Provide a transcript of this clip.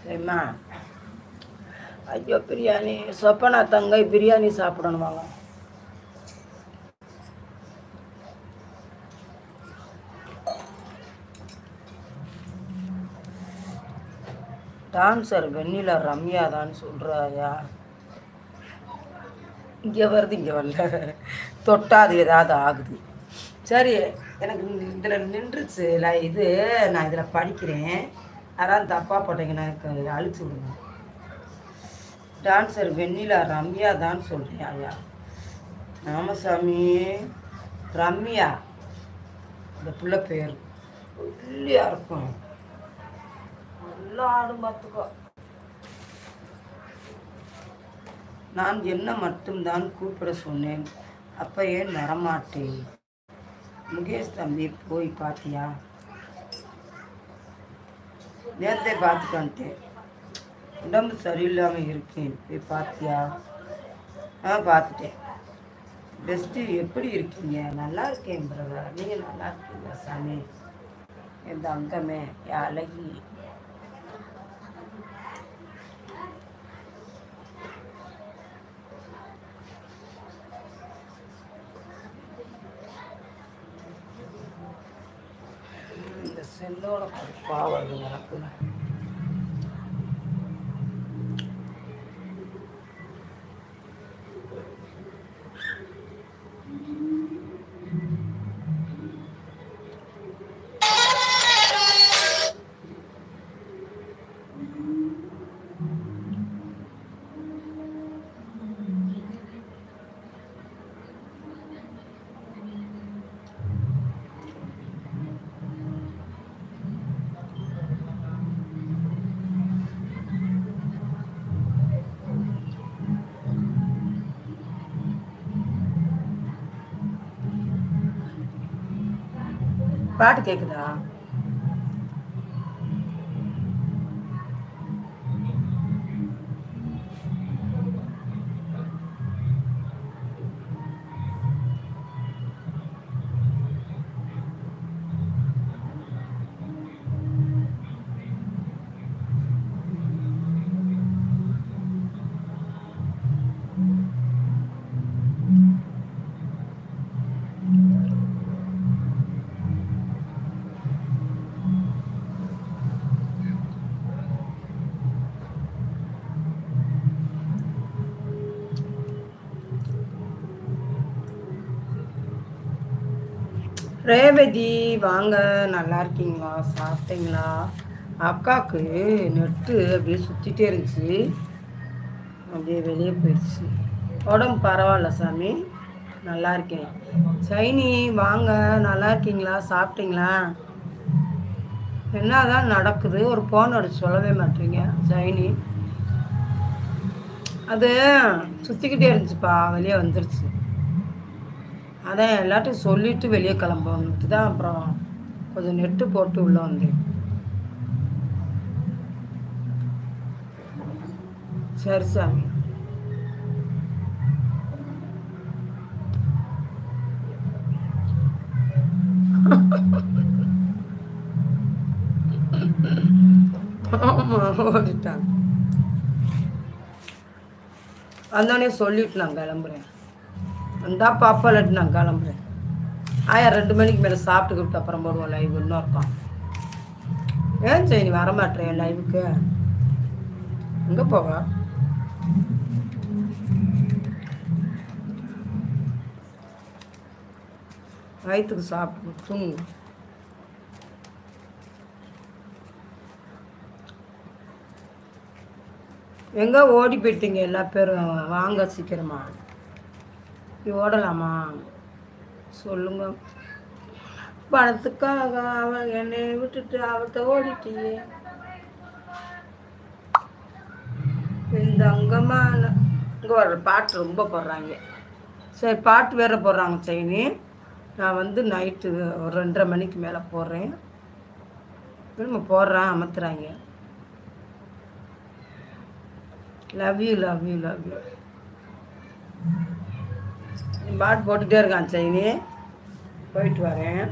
சரிம்மா. ஐயோ பிரியாணி சொப்பனா தங்கை பிரியாணி சாப்பிடணும் வாங்க. டான்சர் வெண்ணிலா ரம்யா தான் சொல்கிறாயா? இங்கே வருது, இங்கே வரல, தொட்டா அது ஏதாவது ஆகுது. சரி, எனக்கு இதில் நின்றுச்சு இல்லை, இது நான் இதில் படிக்கிறேன், அதான் தப்பாக போட்டீங்கன்னா எனக்கு அழிச்சு விடுங்க. டான்சர் வெண்ணிலா ரம்யா தான் சொல்றியா? ராமசாமி ரம்யா இந்த பிள்ளை பேர் இல்லையா இருக்கும், நல்லா ஆடும் பார்த்துக்கோ. நான் என்ன மட்டும்தான் கூப்பிட சொன்னேன், அப்போ ஏன் வரமாட்டேன்? முகேஷ் தம்பி போய் பார்த்தியா? நேரத்தை பார்த்துட்டு வந்துட்டேன், உடம்பு சரியில்லாமல் இருக்கேன், போய் பார்த்தியா? பார்த்துட்டேன். பெஸ்ட்டு எப்படி இருக்கீங்க? நல்லா இருக்கேன் பிரதர், நீங்கள் நல்லா இருக்கீங்களா சாமி? என் தங்கமே அழகி. இந்த செல்லோட பாவது நடக்குது. பாட்டு கேக்குதா? ரேவதி வாங்க, நல்லா இருக்கீங்களா? சாப்பிட்டீங்களா? அக்காவுக்கு நெட்டு அப்படியே சுற்றிட்டே இருந்துச்சு, அப்படியே வெளியே போயிடுச்சு. உடம்பு பரவாயில்ல சாமி, நல்லா இருக்கேன். சைனி வாங்க, நல்லா இருக்கீங்களா? சாப்பிட்டீங்களா? என்னதான் நடக்குது? ஒரு ஃபோன் அடிச்சு சொல்லவே மாட்டீங்க சைனி. அது சுற்றிக்கிட்டே இருந்துச்சுப்பா, வெளியே வந்துருச்சு. அதான் எல்லாத்தையும் சொல்லிவிட்டு வெளியே கிளம்புன்ட்டு தான் அப்புறம் கொஞ்சம் நெட்டு போட்டு உள்ளே வந்தேன். சரி சாமி. ஆமாம், ஓடிட்டாங்க. வந்தோடனே சொல்லிவிட்டு நான் கிளம்புறேன். வந்தா பாப்பா இல்லாட்டி நான் கிளம்புறேன். 2 மணிக்கு மேலே சாப்பிட்டுக்கிட்டு அப்புறம் போடுவோம் லைவ். இன்னும் இருக்கான். ஏன் சரி நீ வரமாட்டேன் லைவுக்கு? எங்கே போவா? வயிற்றுக்கு சாப்பிட்டு தூங்கு. எங்கே ஓடி போயிட்டீங்க எல்லா பேரும்? வாங்க சீக்கிரமா. ஓடலாமா சொல்லுங்க. பணத்துக்காக அவள் என்னை விட்டுட்டு அவர்கிட்ட ஓடிட்டியே. இந்த அங்கம்மா இங்கே வர்ற பாட்டு ரொம்ப போடுறாங்க. சரி, பாட்டு வேறு போடுறாங்க சைனி. நான் வந்து நைட்டு ஒரு 2:30 மணிக்கு மேலே போடுறேன். திரும்ப போடுறேன், அமர்த்துறாங்க. Love you love you love you. பாட்டு போட்டுகிட்டே இருக்கான் சைனி. போயிட்டு வரேன்.